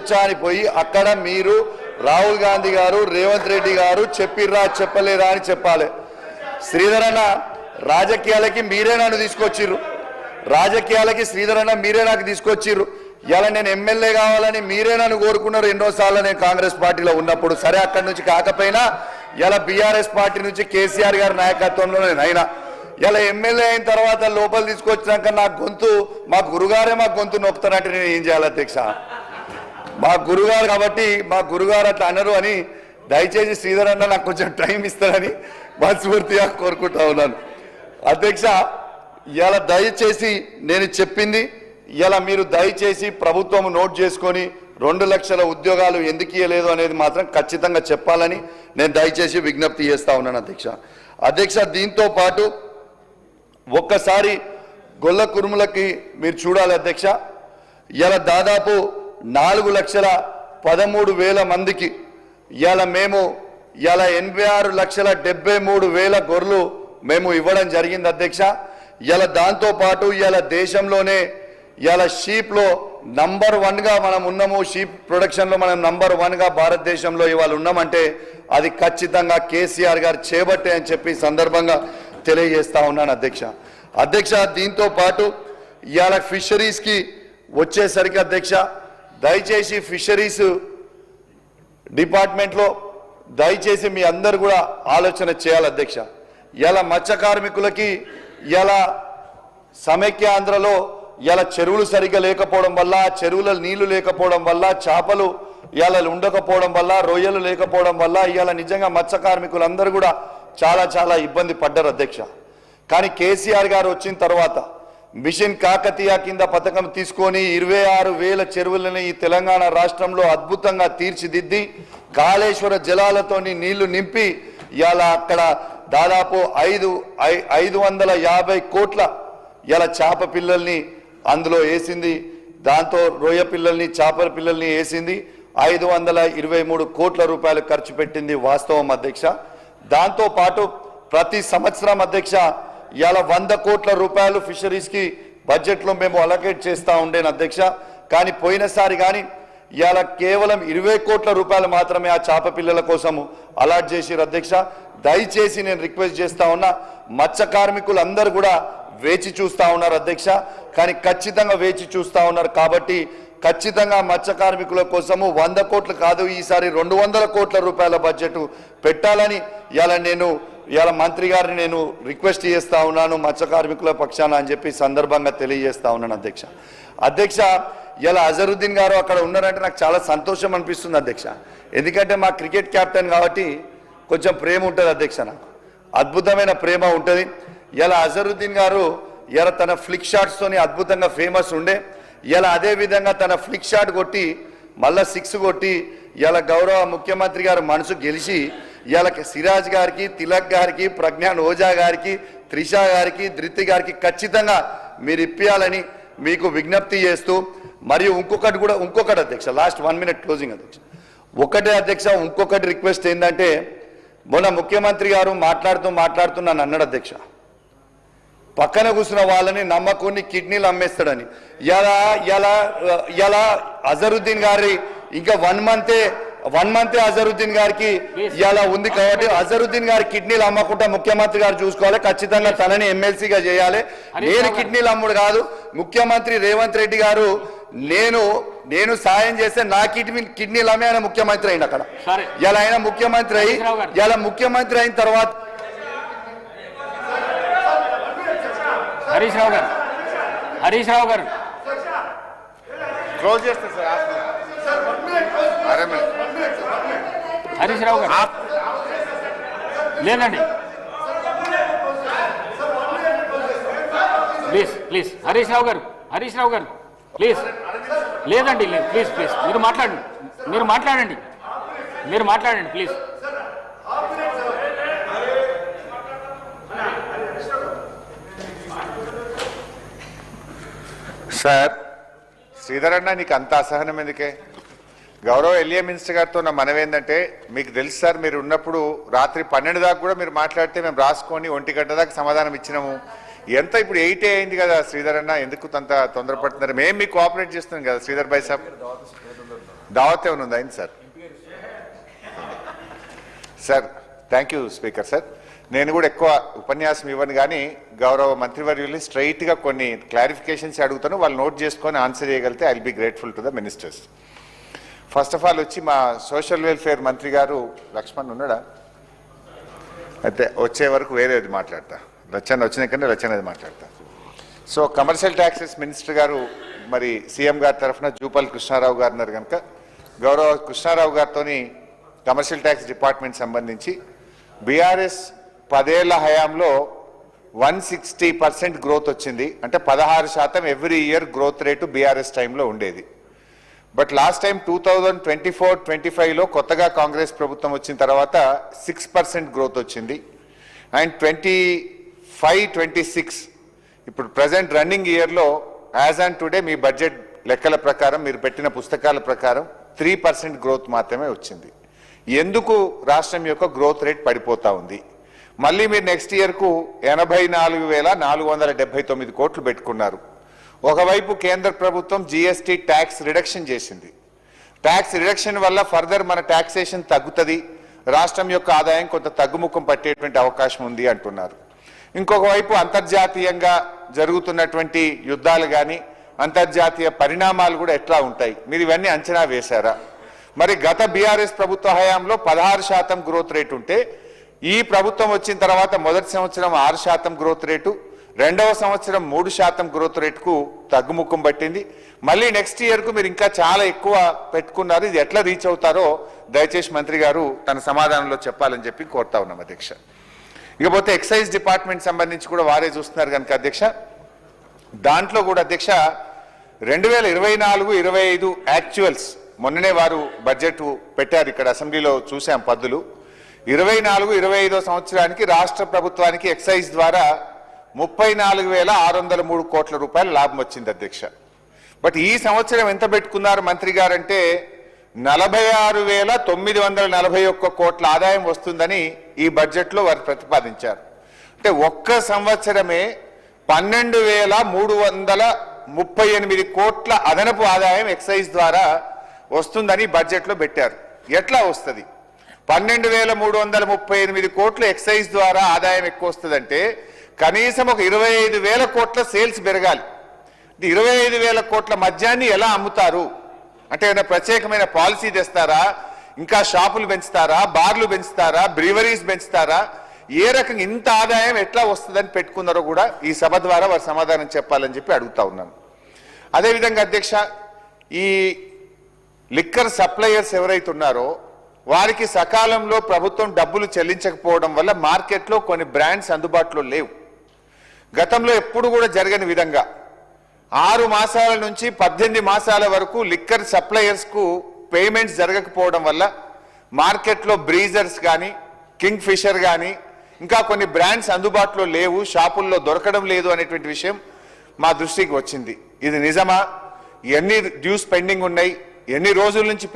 చేయొచ్చా అని పోయి అక్కడ మీరు రాహుల్ గాంధీ గారు రేవంత్ రెడ్డి గారు చెప్పిర్రా చెప్పలేరా అని చెప్పాలి. శ్రీధర్ అన్న రాజకీయాలకి మీరే నన్ను తీసుకొచ్చిర్రు, రాజకీయాలకి శ్రీధర్ అన్న మీరే నాకు తీసుకొచ్చిర్రు. ఇలా నేను ఎమ్మెల్యే కావాలని మీరే నన్ను కోరుకున్నారు ఎన్నోసార్లు నేను కాంగ్రెస్ పార్టీలో ఉన్నప్పుడు. సరే అక్కడి నుంచి కాకపోయినా ఇలా బీఆర్ఎస్ పార్టీ నుంచి కేసీఆర్ గారి నాయకత్వంలో నేను అయినా ఇలా ఎమ్మెల్యే అయిన తర్వాత లోపల తీసుకొచ్చినాక నా గొంతు మా గురుగారే మా గొంతు నొక్కుతానంటే నేను ఏం చేయాలి అధ్యక్ష? మా గురుగారు కాబట్టి మా గురుగారు అట్లా అన్నారు అని దయచేసి శ్రీధర్ అన్న నాకు కొంచెం టైం ఇస్తారని మనస్ఫూర్తిగా కోరుకుంటా ఉన్నాను. అధ్యక్ష ఇలా దయచేసి నేను చెప్పింది ఇలా మీరు దయచేసి ప్రభుత్వం నోట్ చేసుకొని 2 లక్షల ఉద్యోగాలు ఎందుకు ఇవ్వలేదు అనేది మాత్రం ఖచ్చితంగా చెప్పాలని నేను దయచేసి విజ్ఞప్తి చేస్తా ఉన్నాను అధ్యక్ష. దీంతో పాటు ఒక్కసారి గొల్ల కురుములకి మీరు చూడాలి అధ్యక్ష. ఇలా దాదాపు 4,13,000 మందికి ఇలా మేము ఇలా 86,73,000 గొర్రెలు మేము ఇవ్వడం జరిగింది అధ్యక్ష. ఇలా దాంతో పాటు ఇలా దేశంలోనే ఇలా షీప్లో నంబర్ 1గా మనం ఉన్నాము, షీప్ ప్రొడక్షన్లో మనం నంబర్ 1గా భారతదేశంలో ఇవాళ ఉన్నామంటే అది ఖచ్చితంగా కేసీఆర్ గారు చేపట్టే అని చెప్పి సందర్భంగా తెలియజేస్తా ఉన్నాను అధ్యక్ష. దీంతో పాటు ఇవాళ ఫిషరీస్కి వచ్చేసరికి అధ్యక్ష దయచేసి ఫిషరీస్ డిపార్ట్మెంట్లో దయచేసి మీ అందరు కూడా ఆలోచన చేయాలి అధ్యక్ష. ఇలా మత్స్య కార్మికులకి ఇలా సమైక్యాంధ్రలో ఇలా చెరువులు సరిగ్గా లేకపోవడం వల్ల, చెరువుల నీళ్లు లేకపోవడం వల్ల, చేపలు ఇలా ఉండకపోవడం వల్ల, రొయ్యలు లేకపోవడం వల్ల ఇలా నిజంగా మత్స్య కార్మికులందరూ కూడా చాలా ఇబ్బంది పడ్డారు అధ్యక్ష. కానీ కేసీఆర్ గారు వచ్చిన తర్వాత మిషన్ కాకతీయ కింద పథకం తీసుకొని 26,000 చెరువులని ఈ తెలంగాణ రాష్ట్రంలో అద్భుతంగా తీర్చిదిద్ది కాళేశ్వర జలాలతోని నీళ్లు నింపి ఇలా అక్కడ దాదాపు 550 కోట్ల ఇలా చేప పిల్లల్ని అందులో వేసింది. దాంతో రొయ్య పిల్లల్ని చేపల పిల్లల్ని వేసింది. 523 కోట్ల రూపాయలు ఖర్చు పెట్టింది వాస్తవం అధ్యక్ష. దాంతో పాటు ప్రతి సంవత్సరం అధ్యక్ష ఇలా 100 కోట్ల రూపాయలు ఫిషరీస్కి బడ్జెట్లో మేము అలొకేట్ చేస్తూ ఉండేను అధ్యక్ష. కానీ పోయినసారి కానీ ఇలా కేవలం 20 కోట్ల రూపాయలు మాత్రమే ఆ చేప పిల్లల కోసము అలాట్ చేసిరు అధ్యక్ష. దయచేసి నేను రిక్వెస్ట్ చేస్తా ఉన్నా, మత్స్య కార్మికులు అందరూ కూడా వేచి చూస్తూ ఉన్నారు అధ్యక్ష. కానీ ఖచ్చితంగా వేచి చూస్తూ ఉన్నారు కాబట్టి ఖచ్చితంగా మత్స్య కార్మికుల కోసము 100 కోట్లు కాదు ఈసారి 200 కోట్ల రూపాయల బడ్జెట్ పెట్టాలని ఇలా మంత్రి గారిని నేను రిక్వెస్ట్ చేస్తా ఉన్నాను మత్స్య కార్మికుల పక్షాన అని చెప్పి సందర్భంగా తెలియజేస్తా ఉన్నాను అధ్యక్ష. ఇలా అజరుద్దీన్ గారు అక్కడ ఉన్నారంటే నాకు చాలా సంతోషం అనిపిస్తుంది అధ్యక్ష. ఎందుకంటే మా క్రికెట్ కెప్టెన్ కాబట్టి కొంచెం ప్రేమ ఉంటుంది అధ్యక్ష, నాకు అద్భుతమైన ప్రేమ ఉంటుంది. ఇలా అజరుద్దీన్ గారు ఇలా తన ఫ్లిక్ షాట్స్తోని అద్భుతంగా ఫేమస్ ఉండే. ఇలా అదేవిధంగా తన ఫ్లిక్ షాట్ కొట్టి మళ్ళా 6 కొట్టి ఇలా గౌరవ ముఖ్యమంత్రి గారు మనసు గెలిచి ఇలా సిరాజ్ గారికి, తిలక్ గారికి, ప్రజ్ఞాన్ ఓజా గారికి, త్రిషా గారికి, ధృతి గారికి ఖచ్చితంగా మీరు ఇప్పియాలని మీకు విజ్ఞప్తి చేస్తూ, మరియు ఇంకొకటి అధ్యక్ష, లాస్ట్ 1 మినిట్ క్లోజింగ్ అధ్యక్ష. ఒకటే అధ్యక్ష, ఇంకొకటి రిక్వెస్ట్ ఏంటంటే మొన్న ముఖ్యమంత్రి గారు మాట్లాడుతూ నన్ను అన్నాడు అధ్యక్ష, పక్కన కూర్చున్న వాళ్ళని నమ్మకుని కిడ్నీలు అమ్మేస్తాడని. ఇలా అజరుద్దీన్ గారి ఇంకా 1 మంతే అజరుద్దీన్ గారికి ఇలా ఉంది కాబట్టి అజరుద్దీన్ గారి కిడ్నీలు అమ్మకుండా ముఖ్యమంత్రి గారు చూసుకోవాలి. ఖచ్చితంగా తనని ఎమ్మెల్సీగా చేయాలి. నేను కిడ్నీలు అమ్ముడు కాదు, ముఖ్యమంత్రి రేవంత్ రెడ్డి గారు నేను సాయం చేస్తే నా కిడ్నీలు అమ్మే ఆయన ముఖ్యమంత్రి అయింది అక్కడ. ఇలా ఆయన ముఖ్యమంత్రి అయిన తర్వాత హరీష్ రావు గారు క్లోజ్ చేస్తారు సార్. హరీష్ రావు గారు లేదండి, ప్లీజ్ హరీష్ రావు గారు ప్లీజ్ లేదండి, ప్లీజ్ మీరు మాట్లాడండి ప్లీజ్. సార్ శ్రీధర్ అన్న, నీకు అంత అసహనం ఎందుకే? గౌరవ ఎల్ఏ మినిస్టర్ గారితో నా మనవి ఏంటంటే, మీకు తెలుసు సార్, మీరు ఉన్నప్పుడు రాత్రి 12 దాకా కూడా మీరు మాట్లాడితే మేము రాసుకొని 1 గంట దాకా సమాధానం ఇచ్చినాము. ఎంత ఇప్పుడు 8 అయింది కదా శ్రీధర్ అన్న, ఎందుకు అంత తొందరపడుతున్నారు? మేము మీకు కోఆపరేట్ చేస్తున్నాం కదా శ్రీధర్ భాయ్ సాబ్. దావత్ ఏమైనా ఉందా అయింది sir? Sir thank you speaker sir. నేను కూడా ఎక్కువ ఉపన్యాసం ఇవ్వను కానీ గౌరవ మంత్రివర్యుల్ని స్ట్రైట్గా కొన్ని క్లారిఫికేషన్స్ అడుగుతాను, వాళ్ళు నోట్ చేసుకొని ఆన్సర్ చేయగలిగితే I will be grateful to the ministers. First of all వచ్చి మా సోషల్ వెల్ఫేర్ మంత్రి గారు లక్ష్మణ్ ఉన్నాడా? అయితే వచ్చే వరకు వేరేది మాట్లాడతా, లచ్చన్న వచ్చినాకనే లచ్చన్నది మాట్లాడతా. సో కమర్షియల్ ట్యాక్సెస్ మినిస్టర్ గారు మరి సీఎం గారి తరఫున జూపల్లి కృష్ణారావు గారు ఉన్నారు కనుక గౌరవ కృష్ణారావు గారితో కమర్షియల్ ట్యాక్స్ డిపార్ట్మెంట్ సంబంధించి బీఆర్ఎస్ 10 ఏళ్ల హయాంలో 160% గ్రోత్ వచ్చింది. అంటే 16% every year growth rate BRS టైంలో ఉండేది. బట్ లాస్ట్ టైం 2024-25లో కొత్తగా కాంగ్రెస్ ప్రభుత్వం వచ్చిన తర్వాత 6% గ్రోత్ వచ్చింది. అండ్ 25-26 ఇప్పుడు ప్రజెంట్ రన్నింగ్ ఇయర్లో as on today me budget లెక్కల ప్రకారం మీరు పెట్టిన పుస్తకాల ప్రకారం 3% గ్రోత్ మాత్రమే వచ్చింది. ఎందుకు రాష్ట్రం యొక్క గ్రోత్ రేట్ పడిపోతా ఉంది? మళ్ళీ మీరు నెక్స్ట్ ఇయర్కు 84,479 కోట్లు పెట్టుకున్నారు. ఒకవైపు కేంద్ర ప్రభుత్వం జీఎస్టీ ట్యాక్స్ రిడక్షన్ చేసింది. ట్యాక్స్ రిడక్షన్ వల్ల ఫర్దర్ మన ట్యాక్సేషన్ తగ్గుతుంది, రాష్ట్రం యొక్క ఆదాయం కొంత తగ్గుముఖం పట్టేటువంటి అవకాశం ఉంది అంటున్నారు. ఇంకొక వైపు అంతర్జాతీయంగా జరుగుతున్నటువంటి యుద్ధాలు కానీ అంతర్జాతీయ పరిణామాలు కూడా ఎట్లా ఉంటాయి, మీరు ఇవన్నీ అంచనా వేశారా? మరి గత బీఆర్ఎస్ ప్రభుత్వ హయాంలో 16% గ్రోత్ రేట్ ఉంటే ఈ ప్రభుత్వం వచ్చిన తర్వాత మొదటి సంవత్సరం 6% గ్రోత్ రేటు, రెండవ సంవత్సరం 3% గ్రోత్ రేటుకు తగ్గుముఖం పట్టింది. మళ్ళీ నెక్స్ట్ ఇయర్కు మీరు ఇంకా చాలా ఎక్కువ పెట్టుకున్నారు. ఇది ఎట్లా రీచ్ అవుతారో దయచేసి మంత్రి గారు తన సమాధానంలో చెప్పాలని చెప్పి కోరుతా ఉన్నాం అధ్యక్ష. ఇకపోతే ఎక్సైజ్ డిపార్ట్మెంట్ సంబంధించి కూడా వారే చూస్తున్నారు కనుక అధ్యక్ష, దాంట్లో కూడా అధ్యక్ష 2024-25 యాక్చువల్స్ మొన్ననే వారు బడ్జెట్ పెట్టారు, ఇక్కడ అసెంబ్లీలో చూసాం పద్దులు. 24-25 సంవత్సరానికి రాష్ట్ర ప్రభుత్వానికి ఎక్సైజ్ ద్వారా 34,603 కోట్ల రూపాయల లాభం వచ్చింది అధ్యక్ష. బట్ ఈ సంవత్సరం ఎంత పెట్టుకున్నారు మంత్రి గారంటే 46,941 కోట్ల ఆదాయం వస్తుందని ఈ బడ్జెట్లో వారు ప్రతిపాదించారు. అంటే ఒక్క సంవత్సరమే 12,338 కోట్ల అదనపు ఆదాయం ఎక్సైజ్ ద్వారా వస్తుందని బడ్జెట్లో పెట్టారు. ఎట్లా వస్తుంది? 12,338 కోట్లు ఎక్సైజ్ ద్వారా ఆదాయం ఎక్కువ వస్తుందంటే కనీసం ఒక 25,000 కోట్ల సేల్స్ పెరగాలి. 25,000 కోట్ల మద్యాన్ని ఎలా అమ్ముతారు? అంటే ఏమైనా ప్రత్యేకమైన పాలసీ తెస్తారా? ఇంకా షాపులు పెంచుతారా? బార్లు పెంచుతారా? బ్రీవరీస్ పెంచుతారా? ఏ రకంగా ఇంత ఆదాయం ఎట్లా వస్తుందని పెట్టుకున్నారో కూడా ఈ సభ ద్వారా వారు సమాధానం చెప్పాలని చెప్పి అడుగుతా ఉన్నాను. అదేవిధంగా అధ్యక్ష, ఈ లిక్కర్ సప్లయర్స్ ఎవరైతే ఉన్నారో వారికి సకాలంలో ప్రభుత్వం డబ్బులు చెల్లించకపోవడం వల్ల మార్కెట్లో కొన్ని బ్రాండ్స్ అందుబాటులో లేవు. గతంలో ఎప్పుడు కూడా జరగని విధంగా 6 మాసాల నుంచి 18 మాసాల వరకు లిక్కర్ సప్లయర్స్కు పేమెంట్స్ జరగకపోవడం వల్ల మార్కెట్లో బ్రీజర్స్ కానీ కింగ్ ఫిషర్ కానీ ఇంకా కొన్ని బ్రాండ్స్ అందుబాటులో లేవు, షాపుల్లో దొరకడం లేదు అనేటువంటి విషయం మా దృష్టికి వచ్చింది. ఇది నిజమా? ఎన్ని డ్యూస్ పెండింగ్ ఉన్నాయి? ఎన్ని రోజుల నుంచి